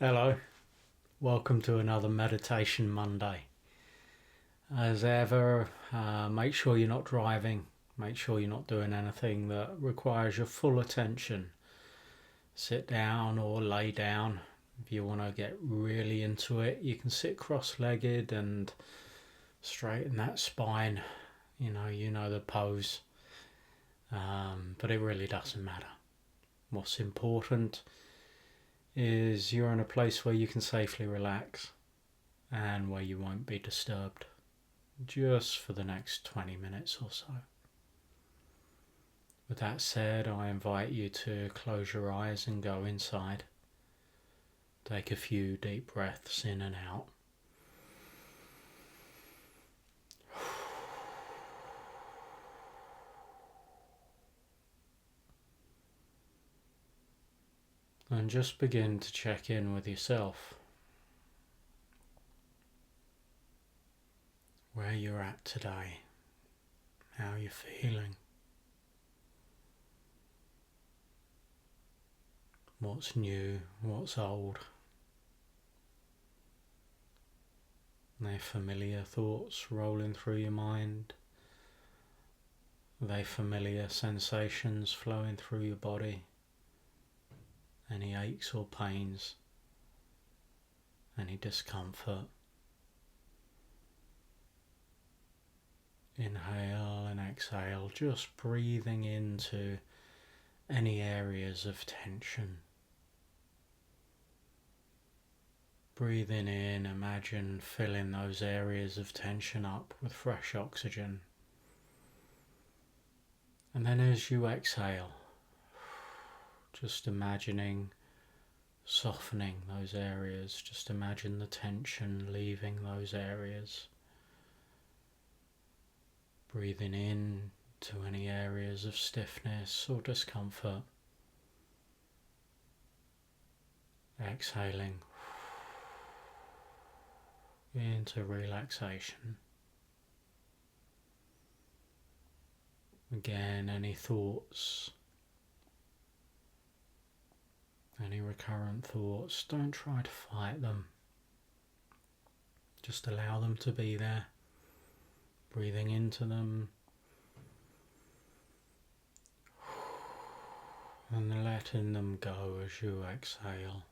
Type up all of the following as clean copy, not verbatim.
Hello, welcome to another Meditation Monday. As ever, make sure you're not driving, make sure you're not doing anything that requires your full attention. Sit down or lay down. If you want to get really into it, you can sit cross-legged and straighten that spine. You know the pose, but it really doesn't matter. What's important is you're in a place where you can safely relax and where you won't be disturbed just for the next 20 minutes or so. With that said, I invite you to close your eyes and go inside. Take a few deep breaths in and out. And just begin to check in with yourself. Where you're at today. How you're feeling. What's new, what's old. Are they familiar thoughts rolling through your mind? Are they familiar sensations flowing through your body? Any aches or pains? Any discomfort? Inhale and exhale, just breathing into any areas of tension. Breathing in, imagine filling those areas of tension up with fresh oxygen. And then as you exhale, just imagining softening those areas. Just imagine the tension leaving those areas. Breathing in to any areas of stiffness or discomfort. Exhaling into relaxation. Again, any thoughts, any recurrent thoughts, don't try to fight them. Just allow them to be there. Breathing into them and letting them go as you exhale.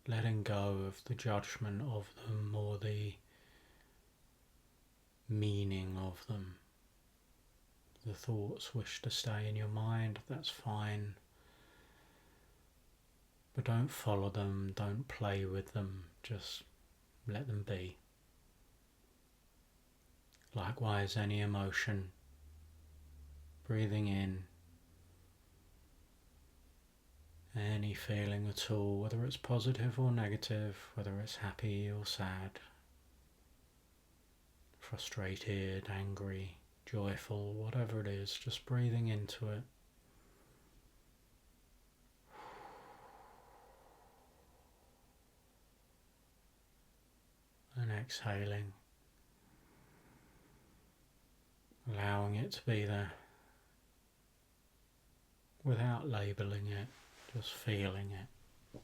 Letting go of the judgment of them or the meaning of them. The thoughts wish to stay in your mind, that's fine. But don't follow them, don't play with them, just let them be. Likewise, any emotion, breathing in, any feeling at all, whether it's positive or negative, whether it's happy or sad, frustrated, angry, joyful, whatever it is, just breathing into it. And exhaling, allowing it to be there without labelling it, just feeling it.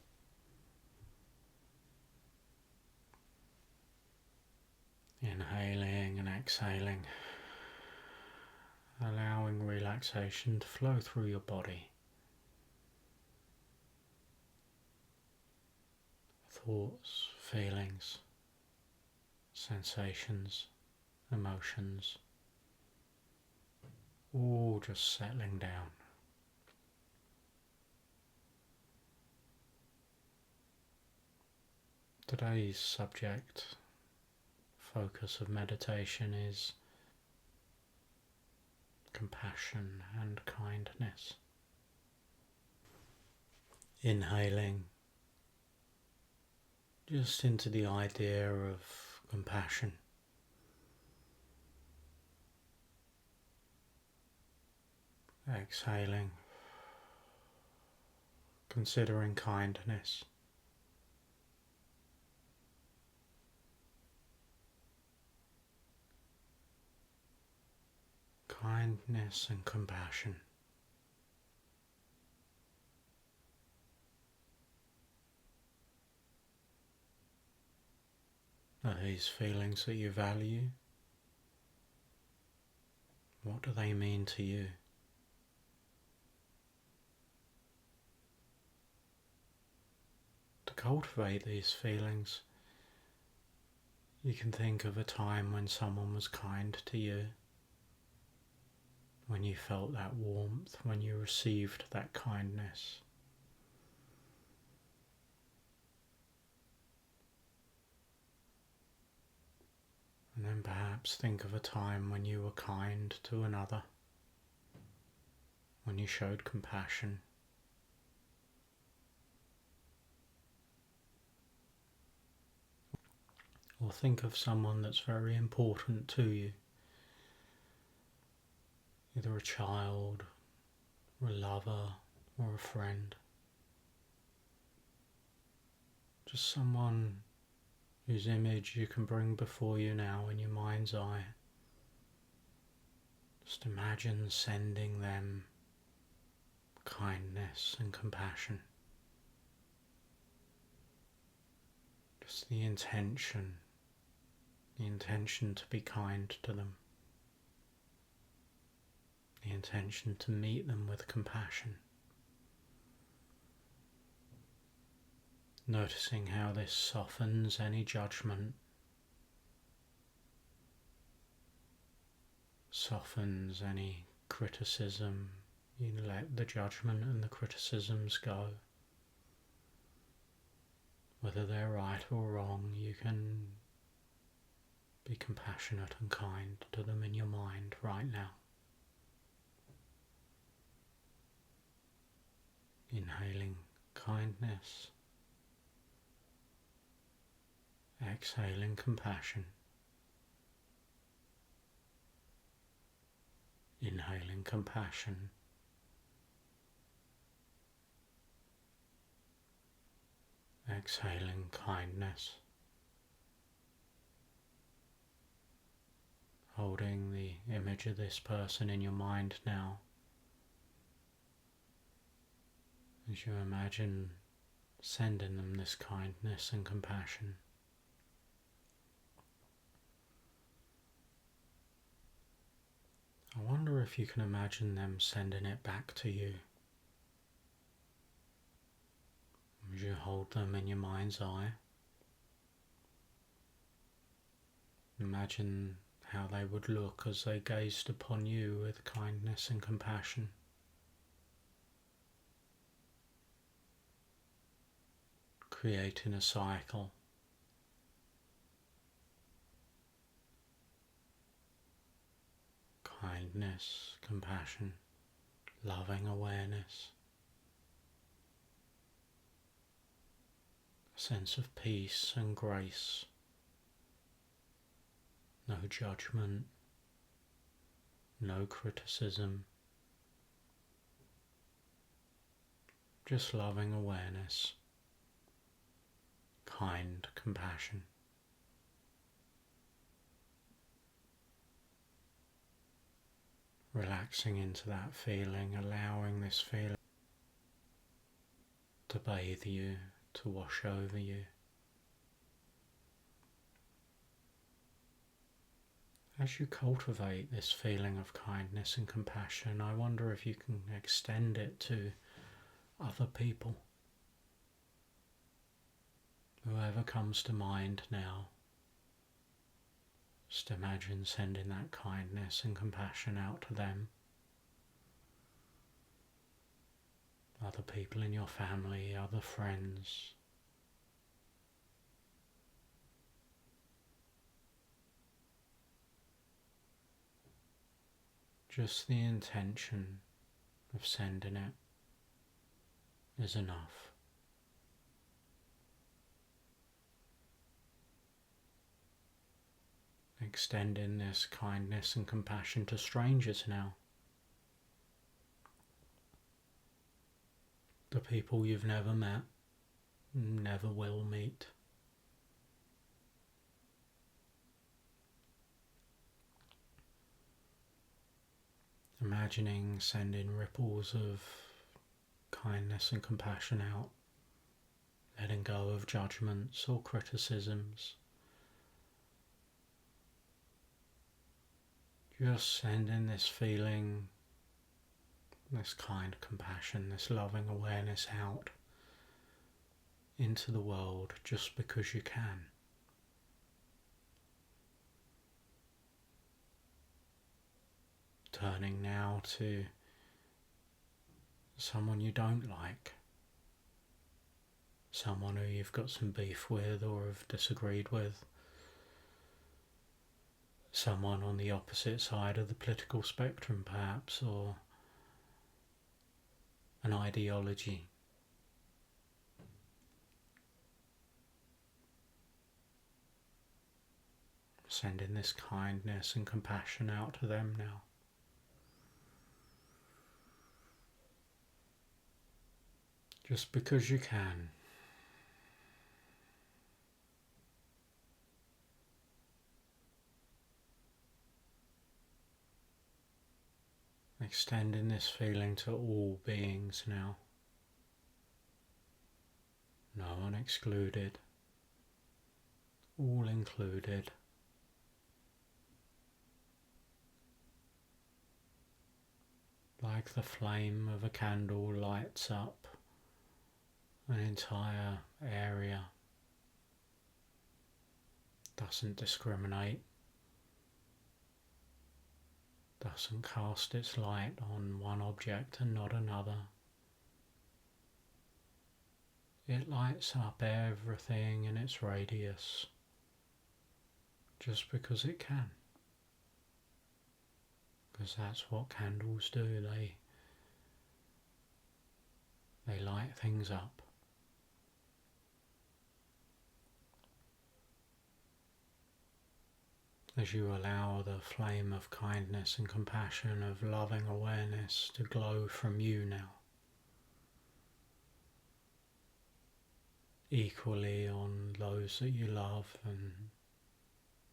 Inhaling and exhaling, allowing relaxation to flow through your body. Thoughts, feelings, sensations, emotions, all just settling down. Today's subject, focus of meditation is compassion and kindness. Inhaling just into the idea of compassion. Exhaling, considering kindness. Kindness and compassion. Are these feelings that you value? What do they mean to you? To cultivate these feelings, you can think of a time when someone was kind to you, when you felt that warmth, when you received that kindness. And then perhaps think of a time when you were kind to another, when you showed compassion. Or think of someone that's very important to you, either a child, or a lover, or a friend. Just someone whose image you can bring before you now in your mind's eye. Just imagine sending them kindness and compassion. Just the intention to be kind to them, the intention to meet them with compassion. Noticing how this softens any judgment, softens any criticism. You let the judgment and the criticisms go. Whether they're right or wrong, you can be compassionate and kind to them in your mind right now. Inhaling kindness, exhaling compassion, inhaling compassion, exhaling kindness, holding the image of this person in your mind now as you imagine sending them this kindness and compassion. I wonder if you can imagine them sending it back to you as you hold them in your mind's eye. Imagine how they would look as they gazed upon you with kindness and compassion. Creating a cycle. Kindness, compassion, loving awareness, a sense of peace and grace, no judgment, no criticism, just loving awareness, kind compassion. Relaxing into that feeling, allowing this feeling to bathe you, to wash over you. As you cultivate this feeling of kindness and compassion, I wonder if you can extend it to other people. Whoever comes to mind now, just imagine sending that kindness and compassion out to them. Other people in your family, other friends. Just the intention of sending it is enough. Extending this kindness and compassion to strangers now. The people you've never met, never will meet. Imagining sending ripples of kindness and compassion out, letting go of judgments or criticisms, Just sending this feeling, this kind compassion, this loving awareness out into the world just because you can. Turning now to someone you don't like, someone who you've got some beef with or have disagreed with, someone on the opposite side of the political spectrum perhaps, or an ideology. Sending this kindness and compassion out to them now. Just because you can. Extending this feeling to all beings now. No one excluded. All included. Like the flame of a candle lights up an entire area, doesn't discriminate, doesn't cast its light on one object and not another. It lights up everything in its radius just because it can. Because that's what candles do, they light things up. As you allow the flame of kindness and compassion, of loving awareness to glow from you now, equally on those that you love and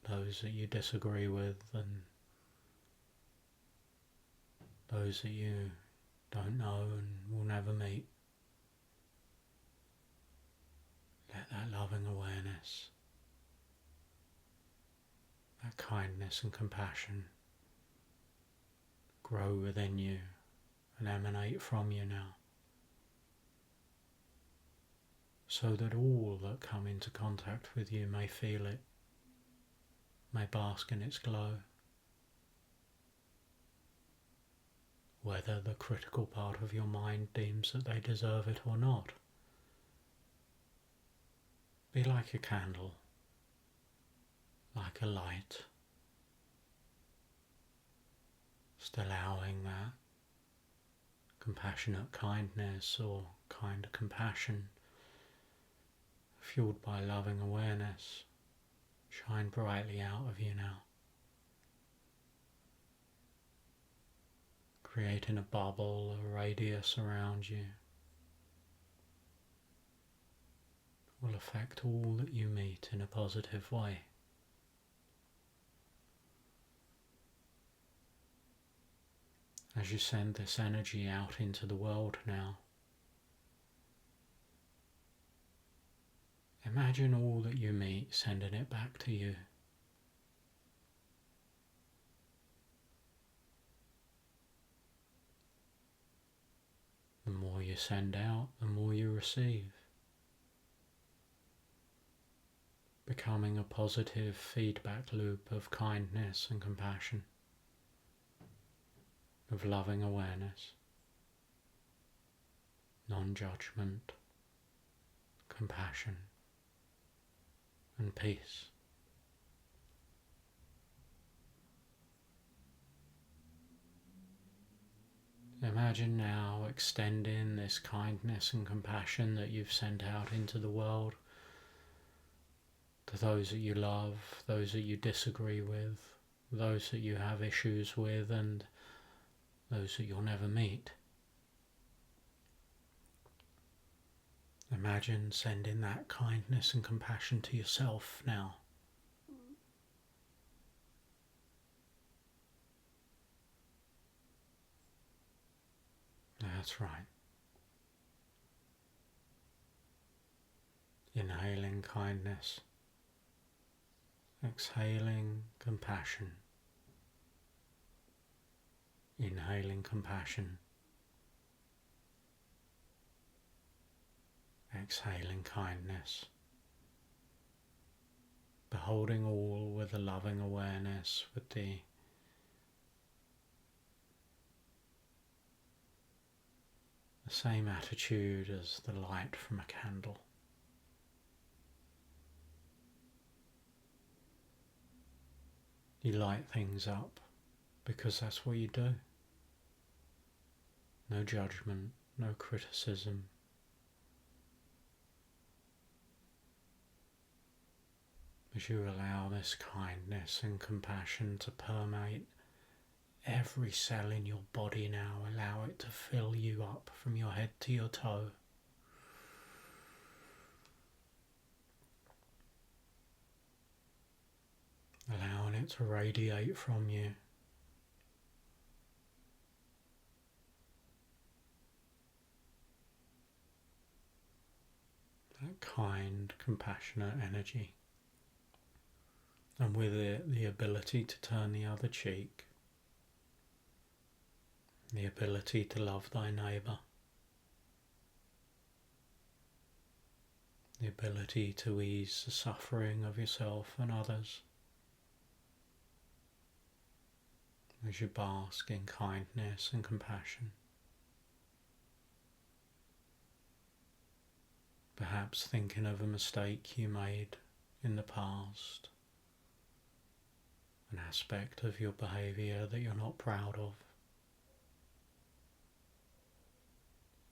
those that you disagree with and those that you don't know and will never meet. Let that loving awareness, that kindness and compassion grow within you and emanate from you now, so that all that come into contact with you may feel it, may bask in its glow. Whether the critical part of your mind deems that they deserve it or not. Be like a candle, like a light, just allowing that compassionate kindness or kind compassion, fueled by loving awareness, shine brightly out of you now, creating a bubble, a radius around you. Will affect all that you meet in a positive way. As you send this energy out into the world now, imagine all that you meet sending it back to you. The more you send out, the more you receive, becoming a positive feedback loop of kindness and compassion, of loving awareness, non-judgment, compassion, and peace. Imagine now extending this kindness and compassion that you've sent out into the world to those that you love, those that you disagree with, those that you have issues with, and those that you'll never meet. Imagine sending that kindness and compassion to yourself now. That's right. Inhaling kindness, exhaling compassion, Inhaling compassion, exhaling kindness, beholding all with a loving awareness, with the same attitude as the light from a candle. You light things up because that's what you do. No judgment, no criticism. As you allow this kindness and compassion to permeate every cell in your body now, allow it to fill you up from your head to your toe. Allowing it to radiate from you. That kind, compassionate energy. And with it, the ability to turn the other cheek. The ability to love thy neighbour. The ability to ease the suffering of yourself and others. As you bask in kindness and compassion. Perhaps thinking of a mistake you made in the past, an aspect of your behaviour that you're not proud of.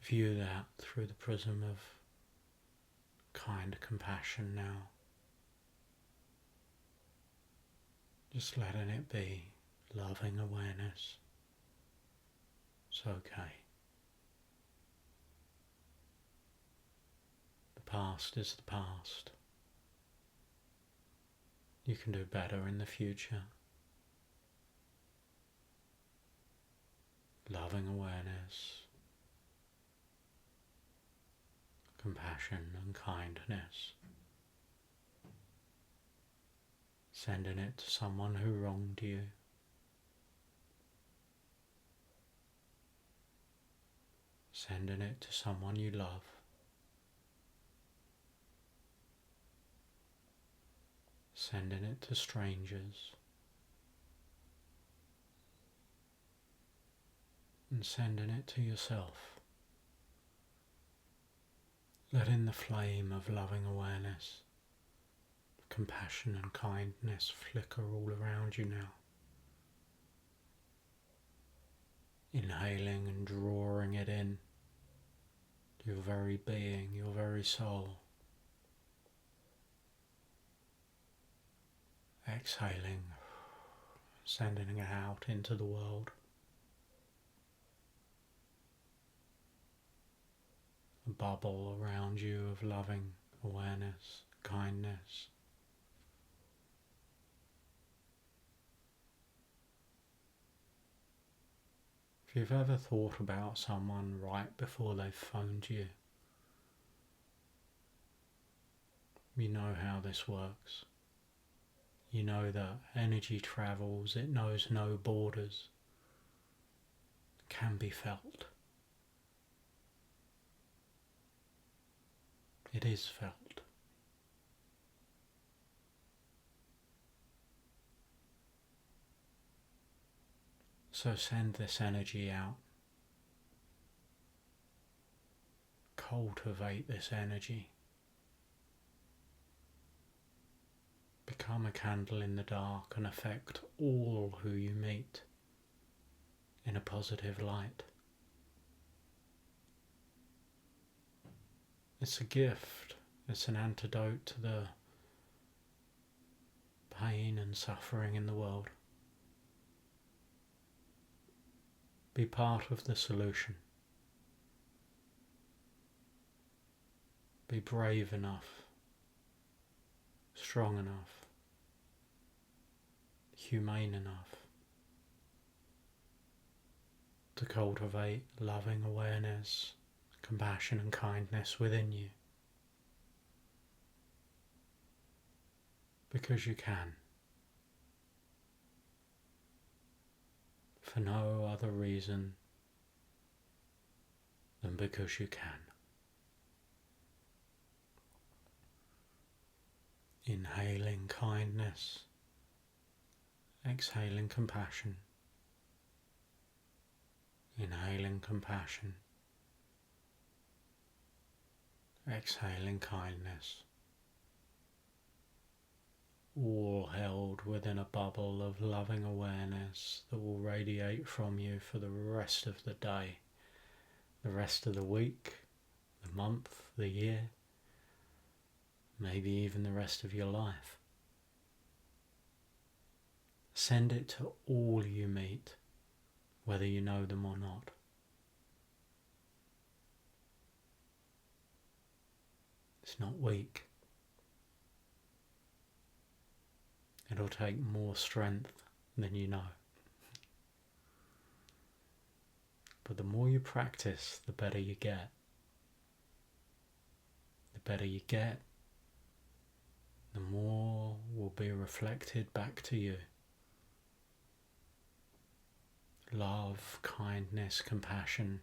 View that through the prism of kind compassion now. Just letting it be. Loving awareness. It's okay. The past is the past. You can do better in the future. Loving awareness, compassion and kindness. Sending it to someone who wronged you. Sending it to someone you love. Sending it to strangers. And sending it to yourself. Letting the flame of loving awareness, compassion and kindness flicker all around you now. Inhaling and drawing it in. Your very being, your very soul. Exhaling, sending it out into the world. A bubble around you of loving awareness, kindness. If you've ever thought about someone right before they've phoned you, you know how this works. You know that energy travels, it knows no borders. It can be felt. It is felt. So send this energy out. Cultivate this energy. Become a candle in the dark and affect all who you meet in a positive light. It's a gift. It's an antidote to the pain and suffering in the world. Be part of the solution. Be brave enough, strong enough, humane enough to cultivate loving awareness, compassion and kindness within you. Because you can. for no other reason than because you can. Inhaling kindness, exhaling compassion, inhaling compassion, exhaling kindness, all held within a bubble of loving awareness that will radiate from you for the rest of the day, the rest of the week, the month, the year, maybe even the rest of your life. Send it to all you meet, whether you know them or not. It's not weak. It'll take more strength than you know. But the more you practice, the better you get. The better you get, the more will be reflected back to you. Love, kindness, compassion.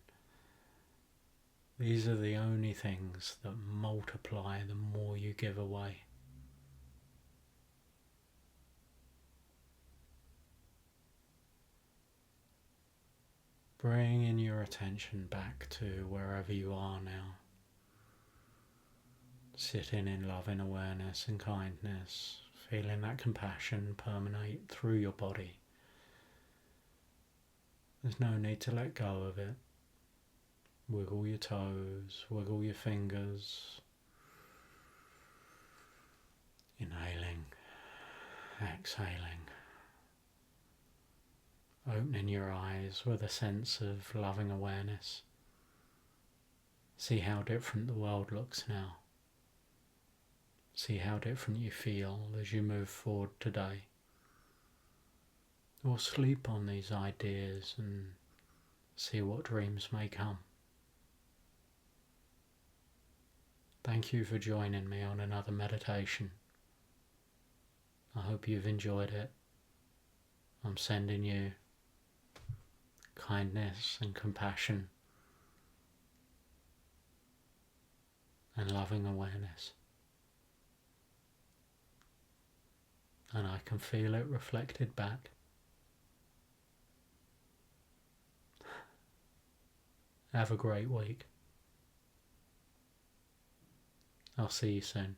These are the only things that multiply the more you give away. Bringing your attention back to wherever you are now. Sitting in loving awareness and kindness, feeling that compassion permeate through your body. There's no need to let go of it. Wiggle your toes, wiggle your fingers. Inhaling, exhaling. Opening your eyes with a sense of loving awareness. See how different the world looks now. See how different you feel as you move forward today. Or sleep on these ideas and see what dreams may come. Thank you for joining me on another meditation. I hope you've enjoyed it. I'm sending you kindness and compassion and loving awareness. And I can feel it reflected back. Have a great week. I'll see you soon.